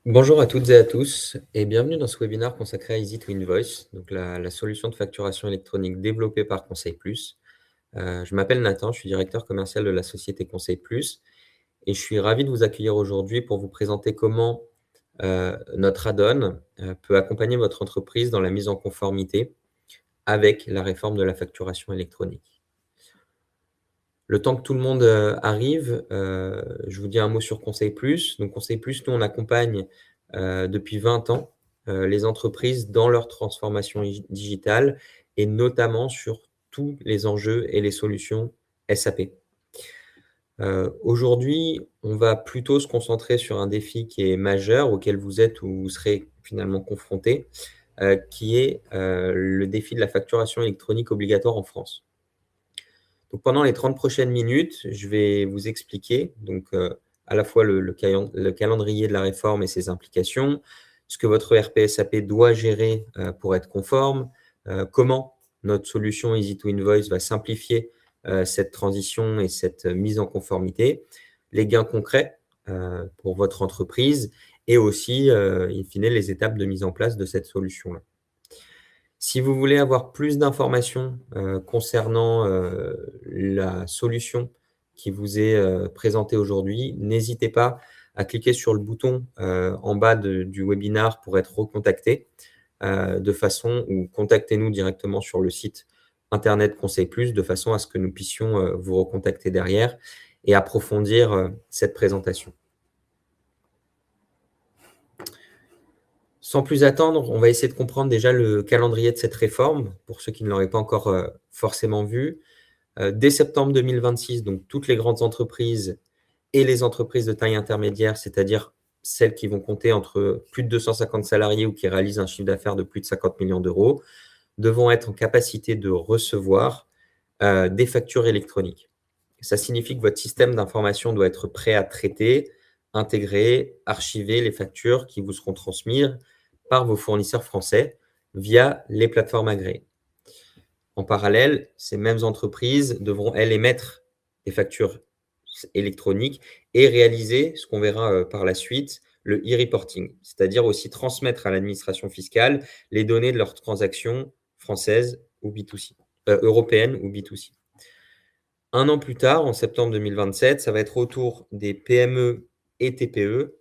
Bonjour à toutes et à tous et bienvenue dans ce webinaire consacré à Easy to Invoice, donc la solution de facturation électronique développée par Conseil Plus. Je m'appelle Nathan, je suis directeur commercial de la société Conseil Plus et je suis ravi de vous accueillir aujourd'hui pour vous présenter comment notre add-on peut accompagner votre entreprise dans la mise en conformité avec la réforme de la facturation électronique. Le temps que tout le monde arrive, je vous dis un mot sur Conseil Plus. Donc Conseil Plus, nous, on accompagne depuis 20 ans les entreprises dans leur transformation digitale et notamment sur tous les enjeux et les solutions SAP. Aujourd'hui, on va plutôt se concentrer sur un défi qui est majeur, auquel vous êtes ou vous serez finalement confrontés, qui est le défi de la facturation électronique obligatoire en France. Donc pendant les 30 prochaines minutes, je vais vous expliquer donc, à la fois le calendrier de la réforme et ses implications, ce que votre ERP SAP doit gérer, pour être conforme, comment notre solution Easy to Invoice va simplifier, cette transition et cette mise en conformité, les gains concrets, pour votre entreprise et aussi, in fine, les étapes de mise en place de cette solution-là. Si vous voulez avoir plus d'informations, concernant, la solution qui vous est, présentée aujourd'hui, n'hésitez pas à cliquer sur le bouton, en bas du webinaire pour être recontacté, de façon ou contactez-nous directement sur le site internet Conseil Plus, de façon à ce que nous puissions, vous recontacter derrière et approfondir, cette présentation. Sans plus attendre, on va essayer de comprendre déjà le calendrier de cette réforme, pour ceux qui ne l'auraient pas encore, forcément vu. Dès septembre 2026, donc toutes les grandes entreprises et les entreprises de taille intermédiaire, c'est-à-dire celles qui vont compter entre plus de 250 salariés ou qui réalisent un chiffre d'affaires de plus de 50 millions d'euros, devront être en capacité de recevoir, des factures électroniques. Ça signifie que votre système d'information doit être prêt à traiter, intégrer, archiver les factures qui vous seront transmises par vos fournisseurs français via les plateformes agréées. En parallèle, ces mêmes entreprises devront, elles, émettre des factures électroniques et réaliser ce qu'on verra par la suite, le e-reporting, c'est-à-dire aussi transmettre à l'administration fiscale les données de leurs transactions françaises ou B2C, européennes ou B2C. Un an plus tard, en septembre 2027, ça va être au tour des PME et TPE,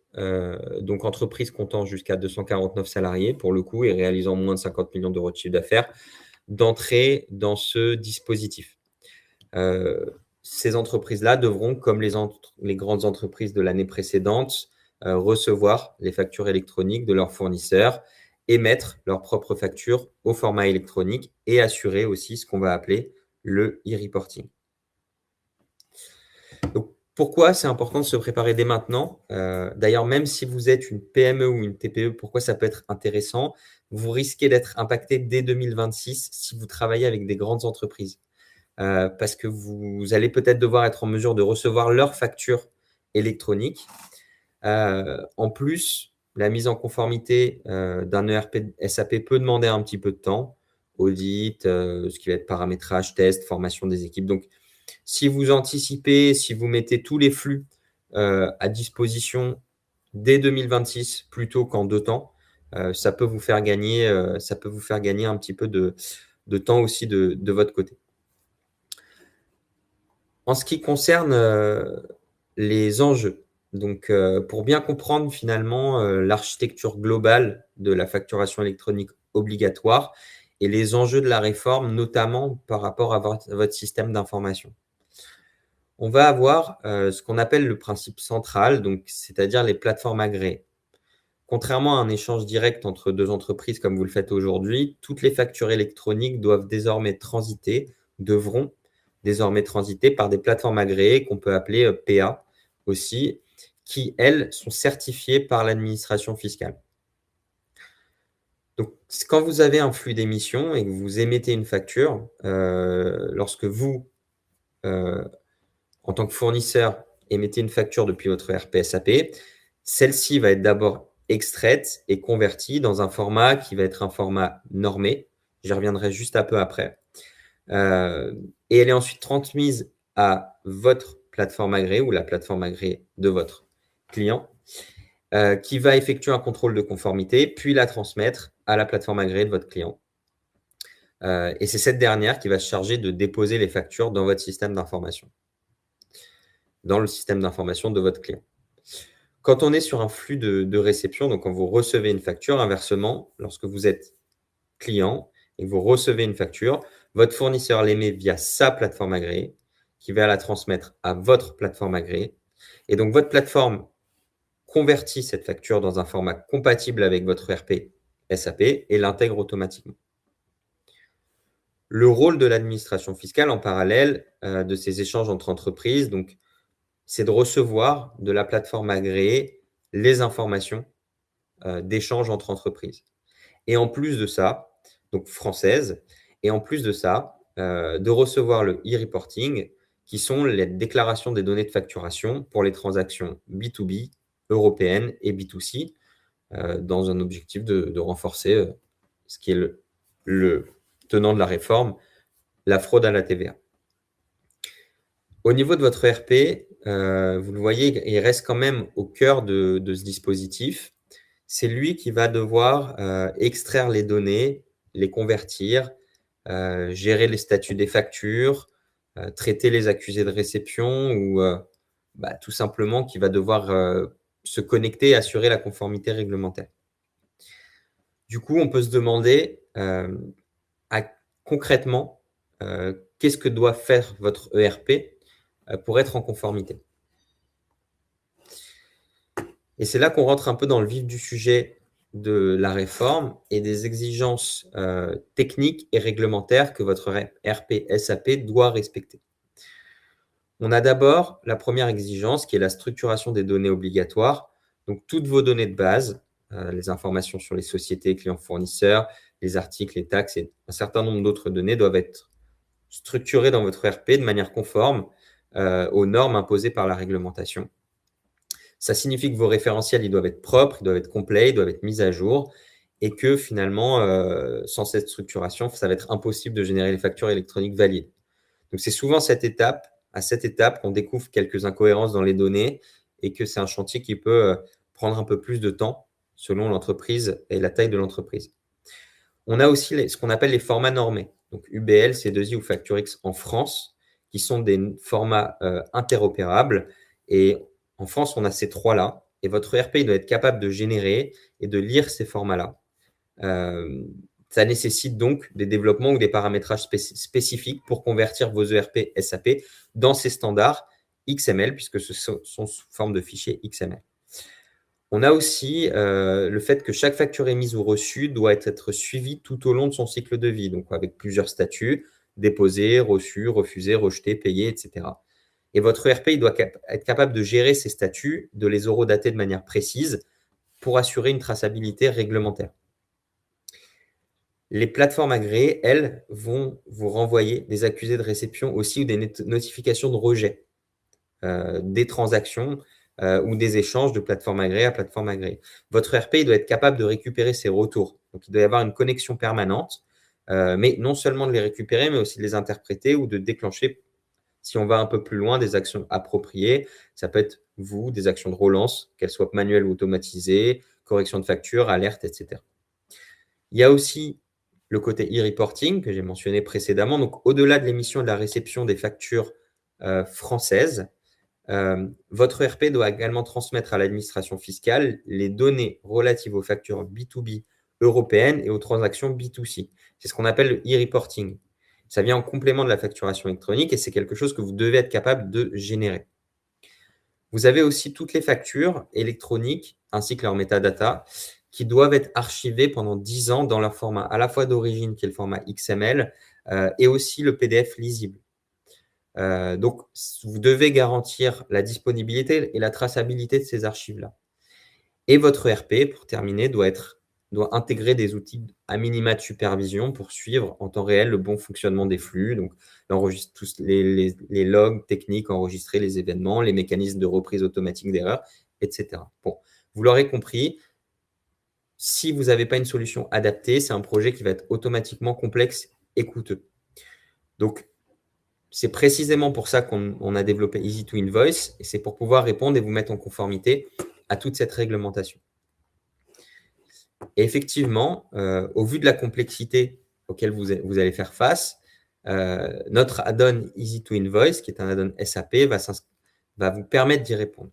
donc entreprises comptant jusqu'à 249 salariés pour le coup et réalisant moins de 50 millions d'euros de chiffre d'affaires, d'entrer dans ce dispositif. Ces entreprises-là devront, comme les grandes entreprises de l'année précédente, recevoir les factures électroniques de leurs fournisseurs, émettre leurs propres factures au format électronique et assurer aussi ce qu'on va appeler le e-reporting. Donc, pourquoi c'est important de se préparer dès maintenant? D'ailleurs, même si vous êtes une PME ou une TPE, pourquoi ça peut être intéressant? Vous risquez d'être impacté dès 2026 si vous travaillez avec des grandes entreprises. Parce que vous allez peut-être devoir être en mesure de recevoir leurs factures électroniques. En plus, la mise en conformité, d'un ERP SAP peut demander un petit peu de temps, audit, ce qui va être paramétrage, test, formation des équipes. Donc, si vous anticipez, si vous mettez tous les flux, à disposition dès 2026 plutôt qu'en 2 temps, ça peut vous faire gagner un petit peu de temps aussi de votre côté. En ce qui concerne, les enjeux, donc, pour bien comprendre finalement, l'architecture globale de la facturation électronique obligatoire et les enjeux de la réforme, notamment par rapport à votre système d'information. On va avoir, ce qu'on appelle le principe central, donc c'est-à-dire les plateformes agréées. Contrairement à un échange direct entre 2 entreprises comme vous le faites aujourd'hui, toutes les factures électroniques devront désormais transiter par des plateformes agréées qu'on peut appeler, PA aussi, qui, elles, sont certifiées par l'administration fiscale. Donc, quand vous avez un flux d'émissions et que vous émettez une facture, lorsque vous, en tant que fournisseur, émettez une facture depuis votre ERP SAP, celle-ci va être d'abord extraite et convertie dans un format qui va être un format normé. J'y reviendrai juste un peu après. Et elle est ensuite transmise à votre plateforme agréée ou la plateforme agréée de votre client. qui va effectuer un contrôle de conformité, puis la transmettre à la plateforme agréée de votre client. Et c'est cette dernière qui va se charger de déposer les factures dans votre système d'information, dans le système d'information de votre client. Quand on est sur un flux de réception, donc quand vous recevez une facture, inversement, lorsque vous êtes client et que vous recevez une facture, votre fournisseur l'émet via sa plateforme agréée, qui va la transmettre à votre plateforme agréée. Et donc, votre plateforme convertit cette facture dans un format compatible avec votre ERP SAP et l'intègre automatiquement. Le rôle de l'administration fiscale en parallèle de ces échanges entre entreprises, donc, c'est de recevoir de la plateforme agréée les informations d'échange entre entreprises. Et en plus de ça, donc française, et en plus de ça, de recevoir le e-reporting, qui sont les déclarations des données de facturation pour les transactions B2B, européennes et B2C, dans un objectif de renforcer ce qui est le tenant de la réforme, la fraude à la TVA. Au niveau de votre ERP, vous le voyez, il reste quand même au cœur de ce dispositif. C'est lui qui va devoir extraire les données, les convertir, gérer les statuts des factures, traiter les accusés de réception ou tout simplement qui va devoir se connecter et assurer la conformité réglementaire. Du coup, on peut se demander concrètement qu'est-ce que doit faire votre ERP pour être en conformité. Et c'est là qu'on rentre un peu dans le vif du sujet de la réforme et des exigences techniques et réglementaires que votre ERP SAP doit respecter. On a d'abord la première exigence qui est la structuration des données obligatoires. Donc, toutes vos données de base, les informations sur les sociétés, clients, fournisseurs, les articles, les taxes et un certain nombre d'autres données doivent être structurées dans votre ERP de manière conforme aux normes imposées par la réglementation. Ça signifie que vos référentiels, ils doivent être propres, ils doivent être complets, ils doivent être mis à jour et que finalement, sans cette structuration, ça va être impossible de générer les factures électroniques valides. Donc, c'est souvent à cette étape qu'on découvre quelques incohérences dans les données et que c'est un chantier qui peut prendre un peu plus de temps selon l'entreprise et la taille de l'entreprise. On a aussi ce qu'on appelle les formats normés, donc UBL, C2I ou FactureX en France, qui sont des formats interopérables. Et en France, on a ces trois-là. Et votre ERP doit être capable de générer et de lire ces formats-là. Ça nécessite donc des développements ou des paramétrages spécifiques pour convertir vos ERP SAP dans ces standards XML, puisque ce sont sous forme de fichiers XML. On a aussi le fait que chaque facture émise ou reçue doit être suivie tout au long de son cycle de vie, donc avec plusieurs statuts, déposé, reçu, refusé, rejeté, payé, etc. Et votre ERP il doit être capable de gérer ces statuts, de les horodater de manière précise pour assurer une traçabilité réglementaire. Les plateformes agréées, elles, vont vous renvoyer des accusés de réception aussi ou des notifications de rejet des transactions ou des échanges de plateforme agréée à plateforme agréée. Votre ERP il doit être capable de récupérer ces retours. Donc, il doit y avoir une connexion permanente, mais non seulement de les récupérer, mais aussi de les interpréter ou de déclencher, si on va un peu plus loin, des actions appropriées. Ça peut être, des actions de relance, qu'elles soient manuelles ou automatisées, correction de factures, alerte, etc. Il y a aussi le côté e-reporting que j'ai mentionné précédemment. Donc, au-delà de l'émission et de la réception des factures françaises, votre ERP doit également transmettre à l'administration fiscale les données relatives aux factures B2B européennes et aux transactions B2C. C'est ce qu'on appelle le e-reporting. Ça vient en complément de la facturation électronique et c'est quelque chose que vous devez être capable de générer. Vous avez aussi toutes les factures électroniques ainsi que leurs métadata qui doivent être archivées pendant 10 ans dans leur format à la fois d'origine qui est le format XML et aussi le PDF lisible. Donc, vous devez garantir la disponibilité et la traçabilité de ces archives-là. Et votre ERP, pour terminer, doit intégrer des outils à minima de supervision pour suivre en temps réel le bon fonctionnement des flux, donc tous les logs techniques enregistrés, les événements, les mécanismes de reprise automatique d'erreurs, etc. Bon, vous l'aurez compris, si vous n'avez pas une solution adaptée, c'est un projet qui va être automatiquement complexe et coûteux. Donc, c'est précisément pour ça qu'on a développé Easy to Invoice et c'est pour pouvoir répondre et vous mettre en conformité à toute cette réglementation. Et effectivement, au vu de la complexité auquel vous allez faire face, notre add-on Easy to Invoice, qui est un add-on SAP, va vous permettre d'y répondre.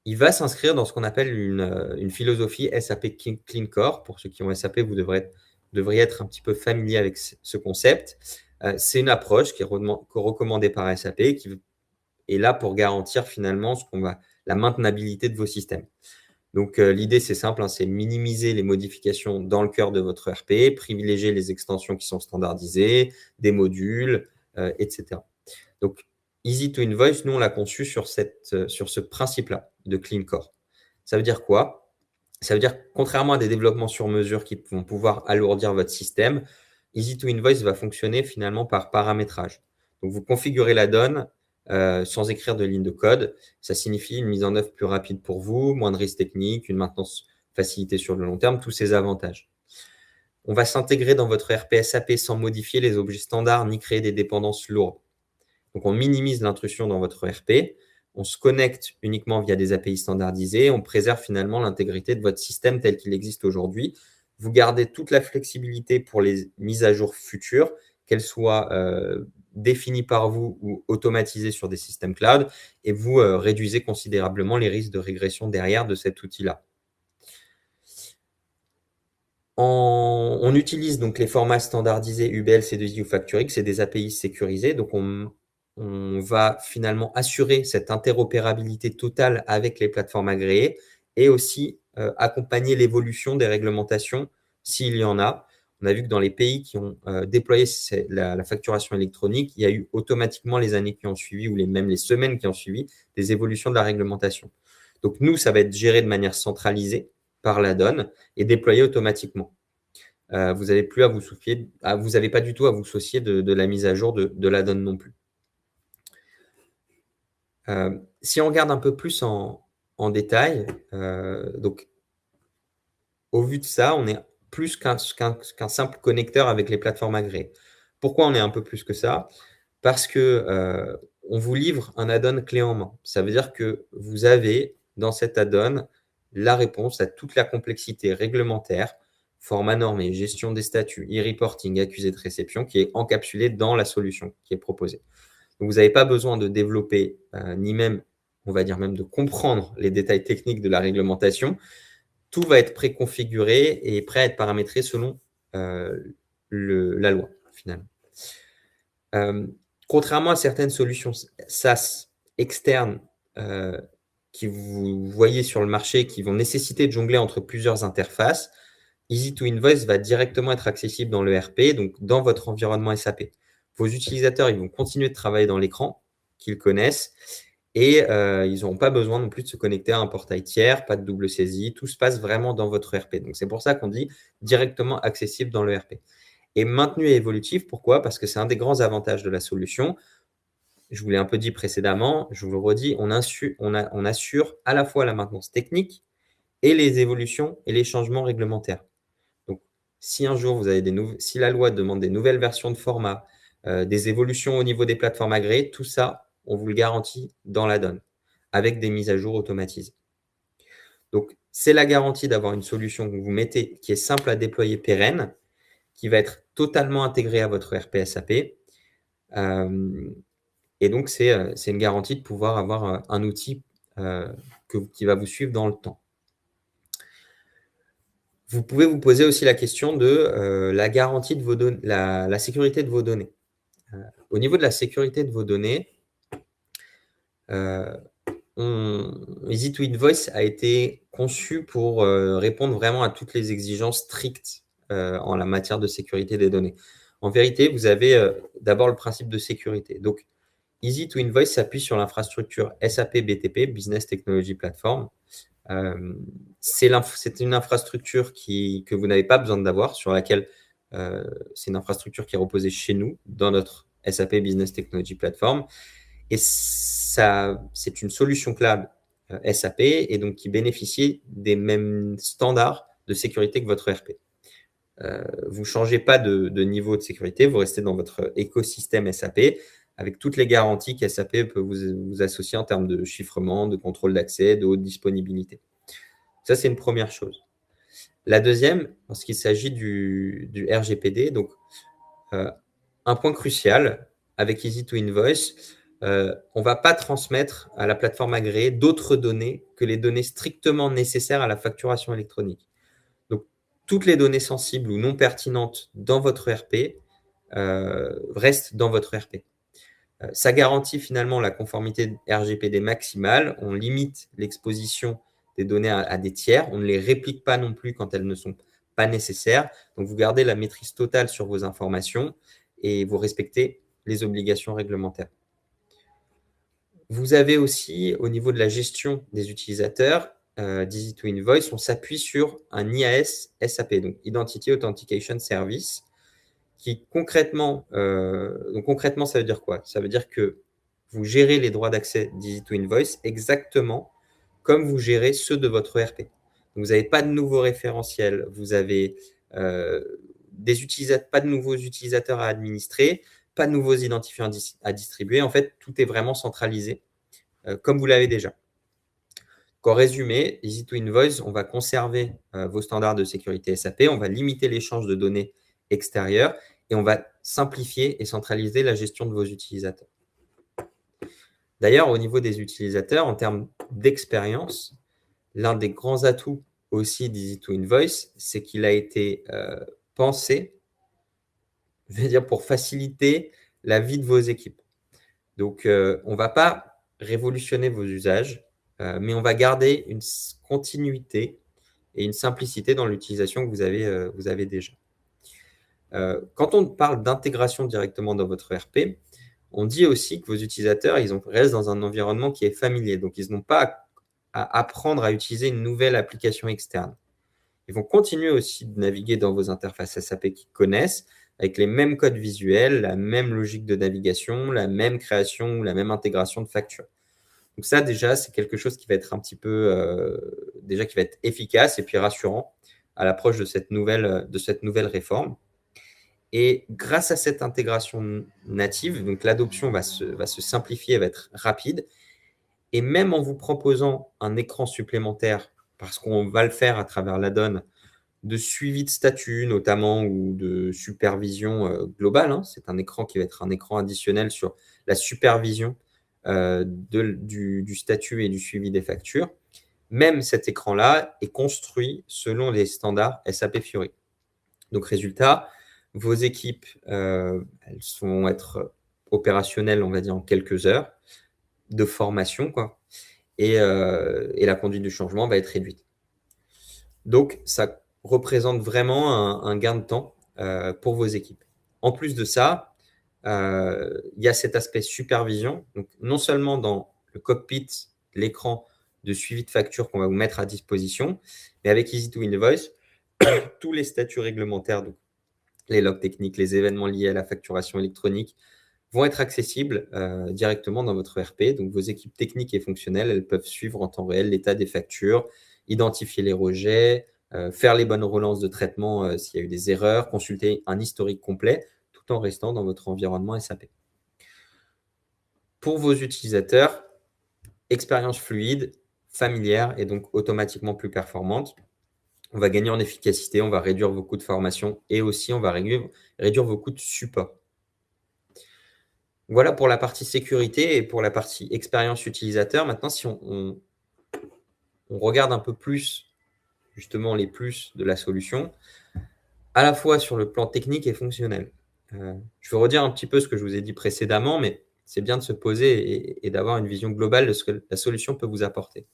Il va s'inscrire dans ce qu'on appelle une philosophie SAP Clean Core. Pour ceux qui ont SAP, vous devriez être un petit peu familier avec ce concept. C'est une approche qui est recommandée par SAP, qui est là pour garantir finalement la maintenabilité de vos systèmes. Donc, l'idée, c'est simple, hein, c'est minimiser les modifications dans le cœur de votre ERP, privilégier les extensions qui sont standardisées, des modules, etc. Donc, Easy to Invoice, nous, on l'a conçu sur ce principe-là de Clean Core. Ça veut dire quoi? Ça veut dire, contrairement à des développements sur mesure qui vont pouvoir alourdir votre système, Easy to Invoice va fonctionner finalement par paramétrage. Donc, vous configurez la donne sans écrire de ligne de code. Ça signifie une mise en œuvre plus rapide pour vous, moins de risques techniques, une maintenance facilitée sur le long terme, tous ces avantages. On va s'intégrer dans votre ERP SAP sans modifier les objets standards ni créer des dépendances lourdes. Donc, on minimise l'intrusion dans votre ERP. On se connecte uniquement via des API standardisées. On préserve finalement l'intégrité de votre système tel qu'il existe aujourd'hui. Vous gardez toute la flexibilité pour les mises à jour futures, qu'elles soient définies par vous ou automatisées sur des systèmes cloud, et vous réduisez considérablement les risques de régression derrière de cet outil-là. On utilise donc les formats standardisés UBL, C2I ou Factorix, c'est des API sécurisés. Donc, on va finalement assurer cette interopérabilité totale avec les plateformes agréées et aussi accompagner l'évolution des réglementations s'il y en a. On a vu que dans les pays qui ont déployé la facturation électronique, il y a eu automatiquement les années qui ont suivi ou même les semaines qui ont suivi des évolutions de la réglementation. Donc, nous, ça va être géré de manière centralisée par la donne et déployé automatiquement. Vous n'avez plus à vous soucier, vous n'avez pas du tout à vous soucier de la mise à jour de la donne non plus. Si on regarde un peu plus en détail, donc, au vu de ça, on est plus qu'un simple connecteur avec les plateformes agréées. Pourquoi on est un peu plus que ça? Parce que on vous livre un add-on clé en main. Ça veut dire que vous avez dans cet add-on la réponse à toute la complexité réglementaire, format normé, gestion des statuts, e-reporting, accusé de réception, qui est encapsulée dans la solution qui est proposée. Donc, vous n'avez pas besoin de développer, ni même, on va dire même de comprendre les détails techniques de la réglementation. Tout va être préconfiguré et prêt à être paramétré selon la loi, finalement. Contrairement à certaines solutions SaaS externes qui vous voyez sur le marché, qui vont nécessiter de jongler entre plusieurs interfaces, Easy to Invoice va directement être accessible dans l'ERP, donc dans votre environnement SAP. Vos utilisateurs, ils vont continuer de travailler dans l'écran qu'ils connaissent et ils n'auront pas besoin non plus de se connecter à un portail tiers, pas de double saisie, tout se passe vraiment dans votre ERP. Donc, c'est pour ça qu'on dit directement accessible dans l'ERP. Et maintenu et évolutif, pourquoi? Parce que c'est un des grands avantages de la solution. Je vous l'ai un peu dit précédemment, je vous le redis, on assure à la fois la maintenance technique et les évolutions et les changements réglementaires. Donc, si un jour, si la loi demande des nouvelles versions de format, des évolutions au niveau des plateformes agréées, tout ça, on vous le garantit dans la donne, avec des mises à jour automatisées. Donc, c'est la garantie d'avoir une solution que vous mettez, qui est simple à déployer, pérenne, qui va être totalement intégrée à votre ERP SAP. Et donc, c'est une garantie de pouvoir avoir un outil qui va vous suivre dans le temps. Vous pouvez vous poser aussi la question de la garantie de vos données, la sécurité de vos données. Au niveau de la sécurité de vos données, Easy to Invoice a été conçu pour répondre vraiment à toutes les exigences strictes en la matière de sécurité des données. En vérité, vous avez d'abord le principe de sécurité. Donc, Easy to Invoice s'appuie sur l'infrastructure SAP BTP, Business Technology Platform. C'est une infrastructure que vous n'avez pas besoin d'avoir, sur laquelle c'est une infrastructure qui est reposée chez nous, dans notre SAP Business Technology Platform. Et c'est une solution cloud SAP et donc qui bénéficie des mêmes standards de sécurité que votre ERP. Vous ne changez pas de niveau de sécurité, vous restez dans votre écosystème SAP avec toutes les garanties qu'SAP peut vous associer en termes de chiffrement, de contrôle d'accès, de haute disponibilité. Ça, c'est une première chose. La deuxième, lorsqu'il s'agit du RGPD, donc un point crucial avec Easy to Invoice, on ne va pas transmettre à la plateforme agréée d'autres données que les données strictement nécessaires à la facturation électronique. Donc, toutes les données sensibles ou non pertinentes dans votre ERP restent dans votre ERP. Ça garantit finalement la conformité RGPD maximale. On limite l'exposition des données à des tiers. On ne les réplique pas non plus quand elles ne sont pas nécessaires. Donc, vous gardez la maîtrise totale sur vos informations et vous respectez les obligations réglementaires. Vous avez aussi, au niveau de la gestion des utilisateurs, d'Easy to Invoice, on s'appuie sur un IAS SAP, donc Identity Authentication Service, qui concrètement, ça veut dire quoi? Ça veut dire que vous gérez les droits d'accès d'Easy to Invoice exactement comme vous gérez ceux de votre ERP. Donc, vous n'avez pas de nouveaux référentiels, vous avez pas de nouveaux utilisateurs à administrer, pas de nouveaux identifiants à distribuer. En fait, tout est vraiment centralisé comme vous l'avez déjà. En résumé, Easy to Invoice, on va conserver vos standards de sécurité SAP, on va limiter l'échange de données extérieures et on va simplifier et centraliser la gestion de vos utilisateurs. D'ailleurs, au niveau des utilisateurs, en termes d'expérience, l'un des grands atouts aussi d'Easy to Invoice, c'est qu'il a été pensé, je vais dire, pour faciliter la vie de vos équipes. Donc, on ne va pas révolutionner vos usages, mais on va garder une continuité et une simplicité dans l'utilisation que vous avez déjà. Quand on parle d'intégration directement dans votre ERP, on dit aussi que vos utilisateurs restent dans un environnement qui est familier. Donc, ils n'ont pas à apprendre à utiliser une nouvelle application externe. Ils vont continuer aussi de naviguer dans vos interfaces SAP qu'ils connaissent, avec les mêmes codes visuels, la même logique de navigation, la même création ou la même intégration de factures. Donc ça, déjà, c'est quelque chose qui va être un petit peu, déjà qui va être efficace et puis rassurant à l'approche de cette nouvelle réforme. Et grâce à cette intégration native, donc l'adoption va se simplifier, va être rapide. Et même en vous proposant un écran supplémentaire, parce qu'on va le faire à travers l'add-on, de suivi de statut notamment ou de supervision globale, c'est un écran qui va être un écran additionnel sur la supervision du statut et du suivi des factures. Même cet écran-là est construit selon les standards SAP Fiori. Donc, résultat, vos équipes, elles vont être opérationnelles, on va dire, en quelques heures de formation, quoi. Et la conduite du changement va être réduite. Donc, ça représente vraiment un gain de temps pour vos équipes. En plus de ça, il y a cet aspect supervision. Donc, non seulement dans le cockpit, l'écran de suivi de facture qu'on va vous mettre à disposition, mais avec Easy to Invoice, tous les statuts réglementaires, donc les logs techniques, les événements liés à la facturation électronique, vont être accessibles directement dans votre ERP. Donc, vos équipes techniques et fonctionnelles, elles peuvent suivre en temps réel l'état des factures, identifier les rejets, faire les bonnes relances de traitement s'il y a eu des erreurs, consulter un historique complet, tout en restant dans votre environnement SAP. Pour vos utilisateurs, expérience fluide, familière et donc automatiquement plus performante. On va gagner en efficacité, on va réduire vos coûts de formation et aussi on va réduire vos coûts de support. Voilà pour la partie sécurité et pour la partie expérience utilisateur. Maintenant, si on regarde un peu plus, justement, les plus de la solution, à la fois sur le plan technique et fonctionnel. Je vais redire un petit peu ce que je vous ai dit précédemment, mais c'est bien de se poser et d'avoir une vision globale de ce que la solution peut vous apporter.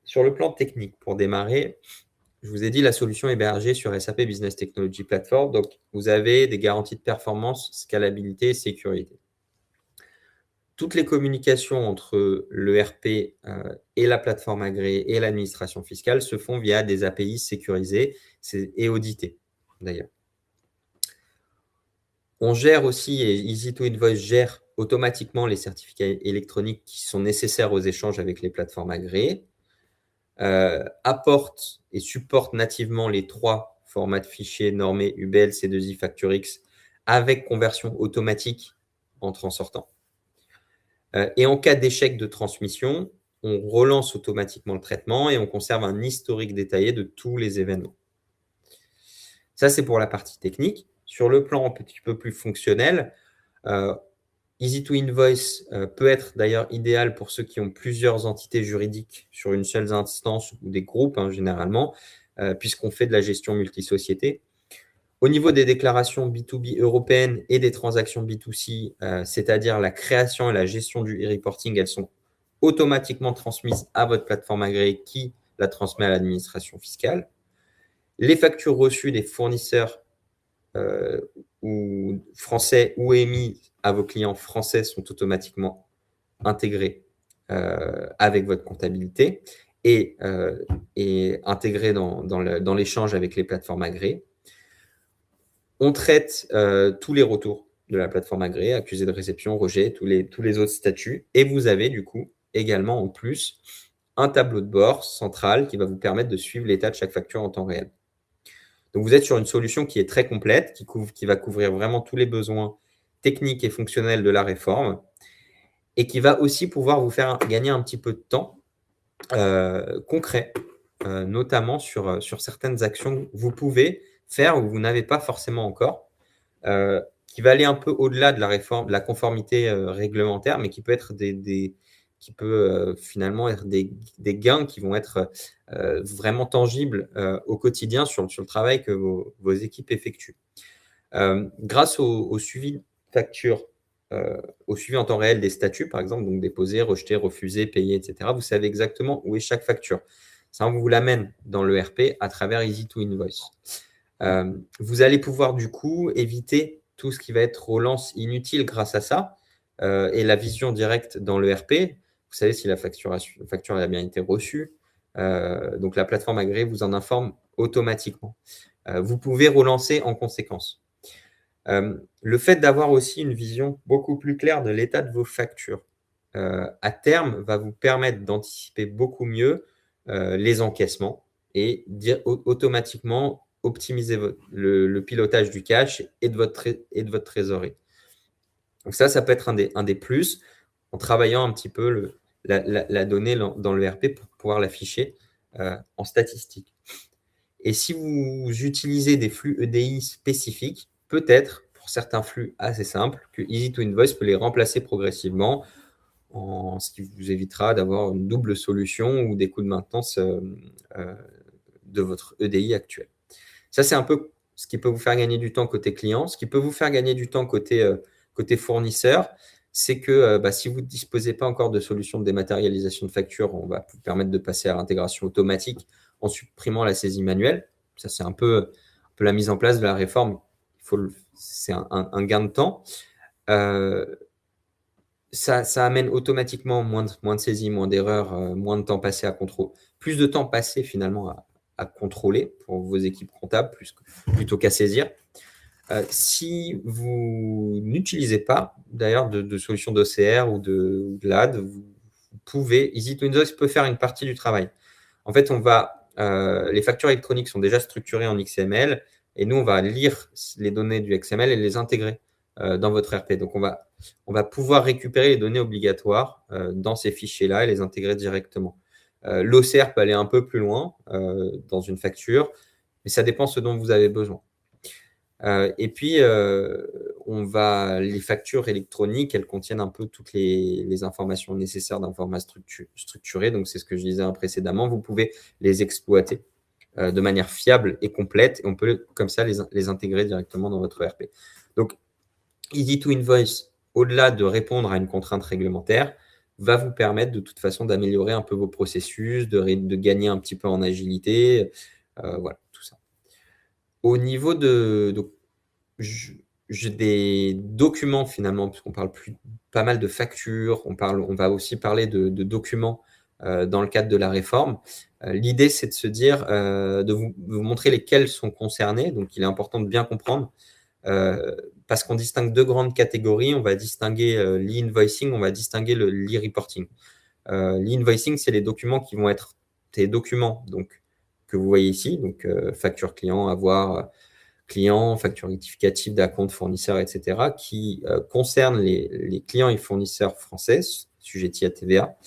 Sur le plan technique, pour démarrer, je vous ai dit la solution est hébergée sur SAP Business Technology Platform. Donc, vous avez des garanties de performance, scalabilité et sécurité. Toutes les communications entre l'ERP et la plateforme agréée et l'administration fiscale se font via des API sécurisées et auditées, d'ailleurs. On gère aussi, et Easy to Invoice gère automatiquement les certificats électroniques qui sont nécessaires aux échanges avec les plateformes agréées, apporte et supporte nativement les 3 formats de fichiers normés UBL, C2I, FactureX avec conversion automatique entrant sortant. Et en cas d'échec de transmission, on relance automatiquement le traitement et on conserve un historique détaillé de tous les événements. Ça, c'est pour la partie technique. Sur le plan un petit peu plus fonctionnel, Easy2Invoice peut être d'ailleurs idéal pour ceux qui ont plusieurs entités juridiques sur une seule instance ou des groupes généralement, puisqu'on fait de la gestion multisociété. Au niveau des déclarations B2B européennes et des transactions B2C, c'est-à-dire la création et la gestion du e-reporting, elles sont automatiquement transmises à votre plateforme agréée qui la transmet à l'administration fiscale. Les factures reçues des fournisseurs ou français ou émis à vos clients français sont automatiquement intégrées avec votre comptabilité et intégrées dans l'échange avec les plateformes agréées. On traite tous les retours de la plateforme agréée, accusé de réception, rejet, tous les autres statuts. Et vous avez du coup également en plus un tableau de bord central qui va vous permettre de suivre l'état de chaque facture en temps réel. Donc, vous êtes sur une solution qui est très complète, qui va couvrir vraiment tous les besoins techniques et fonctionnels de la réforme et qui va aussi pouvoir vous faire gagner un petit peu de temps concret, notamment sur certaines actions que vous pouvez faire ou vous n'avez pas forcément encore, qui va aller un peu au-delà de la réforme, de la conformité réglementaire, mais qui peut être finalement être des gains qui vont être vraiment tangibles au quotidien sur le travail que vos équipes effectuent. Grâce au suivi de facture, au suivi en temps réel des statuts, par exemple, donc déposer, rejeter, refuser, payer, etc., vous savez exactement où est chaque facture. Ça, on vous l'amène dans l'ERP à travers Easy2Invoice. Vous allez pouvoir du coup éviter tout ce qui va être relance inutile grâce à ça et la vision directe dans l'ERP. Vous savez si la facture a bien été reçue. Donc, la plateforme agréée vous en informe automatiquement. Vous pouvez relancer en conséquence. Le fait d'avoir aussi une vision beaucoup plus claire de l'état de vos factures à terme va vous permettre d'anticiper beaucoup mieux les encaissements et automatiquement optimiser le pilotage du cash et de votre trésorerie. Donc ça peut être un des plus en travaillant un petit peu la donnée dans l'ERP pour pouvoir l'afficher en statistique. Et si vous utilisez des flux EDI spécifiques, peut-être pour certains flux assez simples, que Easy2Invoice peut les remplacer progressivement, ce qui vous évitera d'avoir une double solution ou des coûts de maintenance de votre EDI actuel. Ça, c'est un peu ce qui peut vous faire gagner du temps côté client. Ce qui peut vous faire gagner du temps côté fournisseur, c'est que si vous ne disposez pas encore de solution de dématérialisation de factures, on va vous permettre de passer à l'intégration automatique en supprimant la saisie manuelle. Ça, c'est un peu la mise en place de la réforme. C'est un gain de temps. Ça amène automatiquement moins de saisie, moins d'erreurs, moins de temps passé à contrôler, plus de temps passé finalement à contrôler pour vos équipes comptables plutôt qu'à saisir. Si vous n'utilisez pas d'ailleurs de solution d'OCR ou de LAD, vous pouvez, Easy2Invoice peut faire une partie du travail. En fait, les factures électroniques sont déjà structurées en XML et nous, on va lire les données du XML et les intégrer dans votre RP. Donc, on va pouvoir récupérer les données obligatoires dans ces fichiers-là et les intégrer directement. L'OCR peut aller un peu plus loin dans une facture, mais ça dépend ce dont vous avez besoin. Et puis, les factures électroniques, elles contiennent un peu toutes les informations nécessaires d'un format structuré. Donc, c'est ce que je disais précédemment. Vous pouvez les exploiter de manière fiable et complète. Et on peut, comme ça, les intégrer directement dans votre ERP. Donc, Easy2Invoice, au-delà de répondre à une contrainte réglementaire, va vous permettre de toute façon d'améliorer un peu vos processus, de gagner un petit peu en agilité. Voilà, tout ça. Au niveau j'ai des documents finalement, puisqu'on parle pas mal de factures, on va aussi parler de documents dans le cadre de la réforme. L'idée, c'est de se dire, de vous montrer lesquels sont concernés. Donc, il est important de bien comprendre parce qu'on distingue deux grandes catégories. On va distinguer l'e-invoicing, on va distinguer l'e-reporting. L'e-invoicing, c'est les documents qui vont être des documents donc, que vous voyez ici, donc facture client, avoir, clients, factures rectificatives d'acompte fournisseurs, etc., qui concernent les clients et fournisseurs français, sujettis à TVA,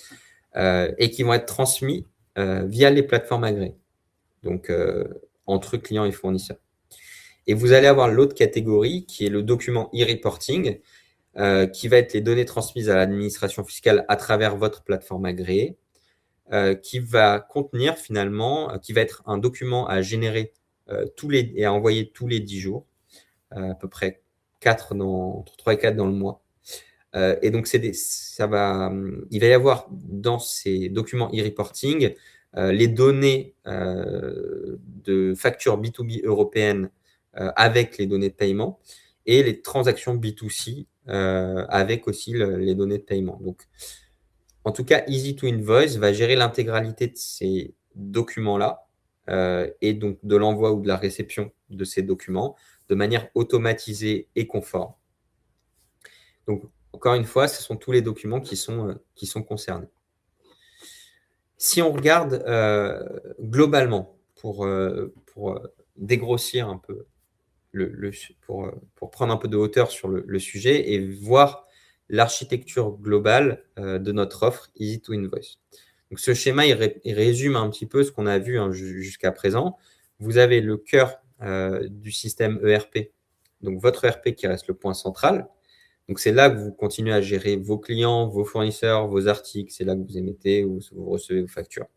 et qui vont être transmis via les plateformes agréées, donc entre clients et fournisseurs. Et vous allez avoir l'autre catégorie qui est le document e-reporting, qui va être les données transmises à l'administration fiscale à travers votre plateforme agréée, qui va contenir finalement, qui va être un document à générer et à envoyer tous les 10 jours, à peu près entre 3 et 4 dans le mois. Et donc, il va y avoir dans ces documents e-reporting les données de factures B2B européennes avec les données de paiement et les transactions B2C avec aussi les données de paiement. Donc, en tout cas, Easy2Invoice va gérer l'intégralité de ces documents-là et donc de l'envoi ou de la réception de ces documents de manière automatisée et conforme. Donc, encore une fois, ce sont tous les documents qui sont concernés. Si on regarde globalement, pour dégrossir un peu, pour prendre un peu de hauteur sur le sujet et voir l'architecture globale de notre offre Easy2Invoice. Donc, ce schéma, il résume un petit peu ce qu'on a vu jusqu'à présent. Vous avez le cœur du système ERP, donc votre ERP qui reste le point central. Donc, c'est là que vous continuez à gérer vos clients, vos fournisseurs, vos articles. C'est là que vous émettez ou vous recevez vos factures.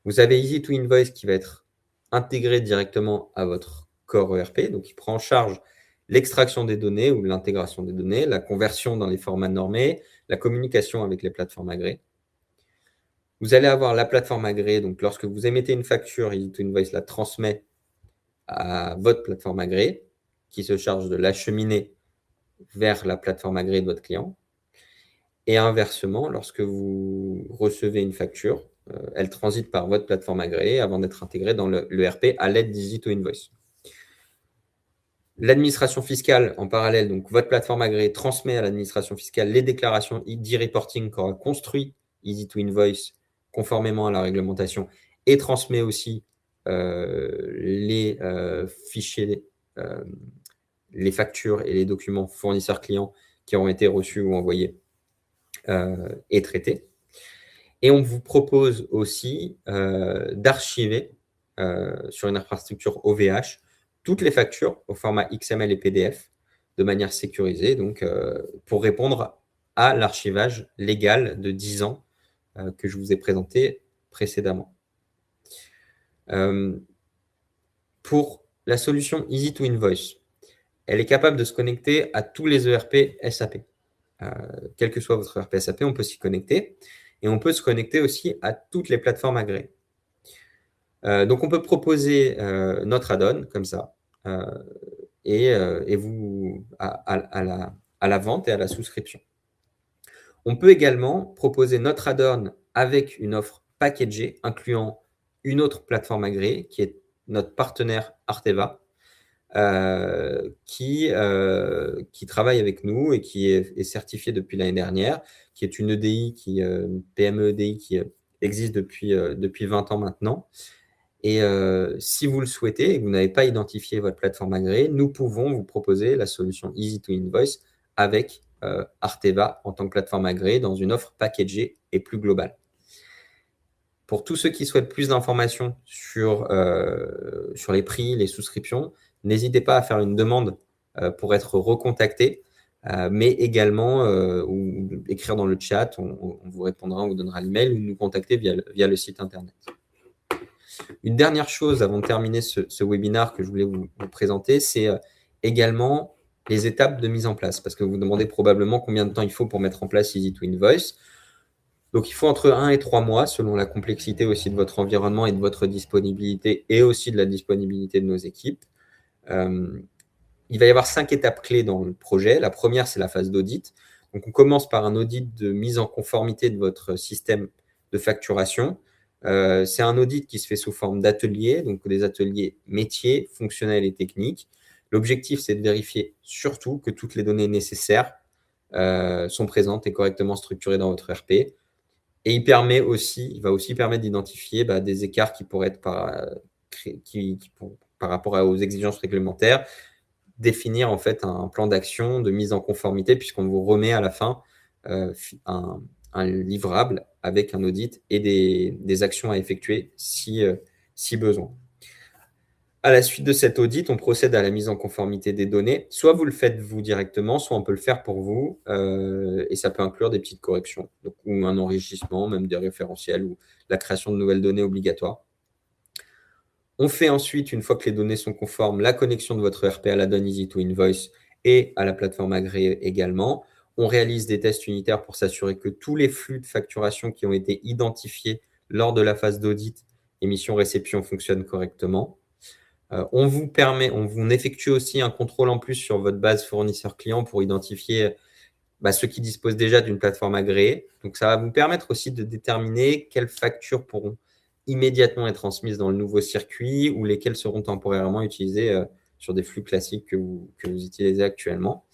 Vous avez Easy2Invoice qui va être intégré directement à votre core ERP. Donc, il prend en charge l'extraction des données ou l'intégration des données, la conversion dans les formats normés, la communication avec les plateformes agréées. Vous allez avoir la plateforme agréée. Donc, lorsque vous émettez une facture, Easy2Invoice la transmet à votre plateforme agréée qui se charge de l'acheminer vers la plateforme agréée de votre client. Et inversement, lorsque vous recevez une facture, elle transite par votre plateforme agréée avant d'être intégrée dans l'ERP à l'aide d'Easy2Invoice. L'administration fiscale, en parallèle, donc votre plateforme agréée transmet à l'administration fiscale les déclarations d'e-reporting qu'aura construit Easy2Invoice conformément à la réglementation et transmet aussi les fichiers, les factures et les documents fournisseurs-clients qui ont été reçus ou envoyés et traités. Et on vous propose aussi d'archiver sur une infrastructure OVH toutes les factures au format XML et PDF de manière sécurisée, donc pour répondre à l'archivage légal de 10 ans que je vous ai présenté précédemment. Pour la solution Easy2Invoice, elle est capable de se connecter à tous les ERP SAP. Quel que soit votre ERP SAP, on peut s'y connecter. Et on peut se connecter aussi à toutes les plateformes agréées. Donc, on peut proposer notre add-on comme ça et vous à la vente et à la souscription. On peut également proposer notre add-on avec une offre packagée incluant une autre plateforme agréée qui est notre partenaire Arteva, qui travaille avec nous et qui est certifié depuis l'année dernière, qui est une EDI, une PME EDI qui existe depuis 20 ans maintenant. Et si vous le souhaitez et que vous n'avez pas identifié votre plateforme agréée, nous pouvons vous proposer la solution Easy2Invoice avec Arteva en tant que plateforme agréée dans une offre packagée et plus globale. Pour tous ceux qui souhaitent plus d'informations sur les prix, les souscriptions, n'hésitez pas à faire une demande pour être recontacté, mais également ou écrire dans le chat, on vous répondra, on vous donnera l'email ou nous contacter via le site internet. Une dernière chose avant de terminer ce webinaire que je voulais vous présenter, c'est également les étapes de mise en place, parce que vous vous demandez probablement combien de temps il faut pour mettre en place Easy2Invoice. Donc, il faut entre 1 et 3 mois, selon la complexité aussi de votre environnement et de votre disponibilité et aussi de la disponibilité de nos équipes. Il va y avoir 5 étapes clés dans le projet. La première, c'est la phase d'audit. Donc, on commence par un audit de mise en conformité de votre système de facturation. C'est un audit qui se fait sous forme d'ateliers, donc des ateliers métiers, fonctionnels et techniques. L'objectif, c'est de vérifier surtout que toutes les données nécessaires sont présentes et correctement structurées dans votre ERP. Et il va aussi permettre d'identifier des écarts qui pourraient être par rapport aux exigences réglementaires, définir en fait un plan d'action de mise en conformité, puisqu'on vous remet à la fin un livrable avec un audit et des actions à effectuer si besoin. À la suite de cet audit, on procède à la mise en conformité des données. Soit vous le faites vous directement, soit on peut le faire pour vous, et ça peut inclure des petites corrections, donc, ou un enrichissement, même des référentiels, ou la création de nouvelles données obligatoires. On fait ensuite, une fois que les données sont conformes, la connexion de votre ERP à la Done Easy to Invoice et à la plateforme agréée également. On réalise des tests unitaires pour s'assurer que tous les flux de facturation qui ont été identifiés lors de la phase d'audit, émission-réception fonctionnent correctement. On vous effectue aussi un contrôle en plus sur votre base fournisseur-client pour identifier ceux qui disposent déjà d'une plateforme agréée. Donc, ça va vous permettre aussi de déterminer quelles factures pourront immédiatement être transmises dans le nouveau circuit ou lesquelles seront temporairement utilisées sur des flux classiques que vous utilisez actuellement.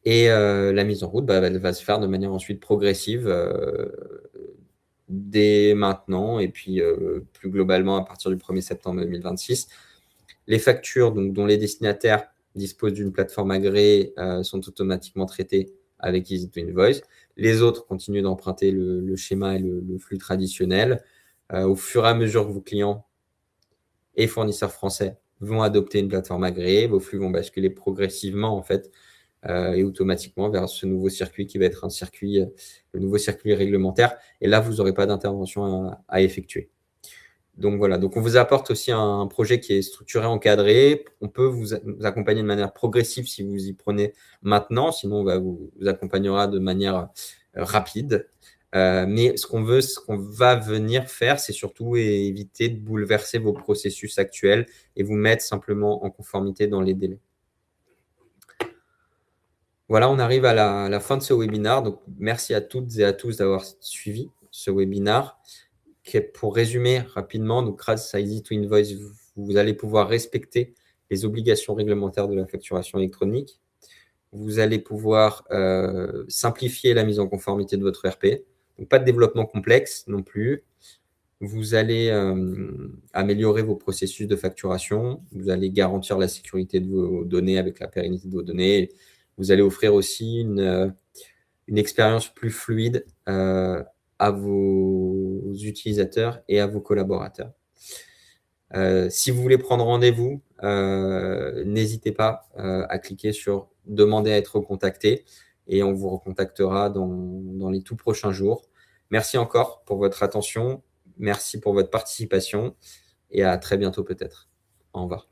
Et la mise en route elle va se faire de manière ensuite progressive dès maintenant et puis plus globalement à partir du 1er septembre 2026. Les factures dont les destinataires disposent d'une plateforme agréée sont automatiquement traitées avec Easy to Invoice. Les autres continuent d'emprunter le schéma et le flux traditionnel. Au fur et à mesure que vos clients et fournisseurs français vont adopter une plateforme agréée, vos flux vont basculer progressivement en fait et automatiquement vers ce nouveau circuit qui va être le nouveau circuit réglementaire. Et là, vous n'aurez pas d'intervention à effectuer. Donc voilà, donc on vous apporte aussi un projet qui est structuré, encadré. On peut vous accompagner de manière progressive si vous y prenez maintenant, sinon on vous accompagnera de manière rapide. Mais ce qu'on va venir faire, c'est surtout éviter de bouleverser vos processus actuels et vous mettre simplement en conformité dans les délais. Voilà, on arrive à la fin de ce webinaire. Donc, merci à toutes et à tous d'avoir suivi ce webinaire. Pour résumer rapidement, donc grâce à Easy to Invoice, vous allez pouvoir respecter les obligations réglementaires de la facturation électronique. Vous allez pouvoir simplifier la mise en conformité de votre ERP. Donc, pas de développement complexe non plus. Vous allez améliorer vos processus de facturation. Vous allez garantir la sécurité de vos données avec la pérennité de vos données. Vous allez offrir aussi une expérience plus fluide à vos utilisateurs et à vos collaborateurs. Si vous voulez prendre rendez-vous, n'hésitez pas à cliquer sur « Demander à être contacté » et on vous recontactera dans les tout prochains jours. Merci encore pour votre attention, merci pour votre participation et à très bientôt peut-être. Au revoir.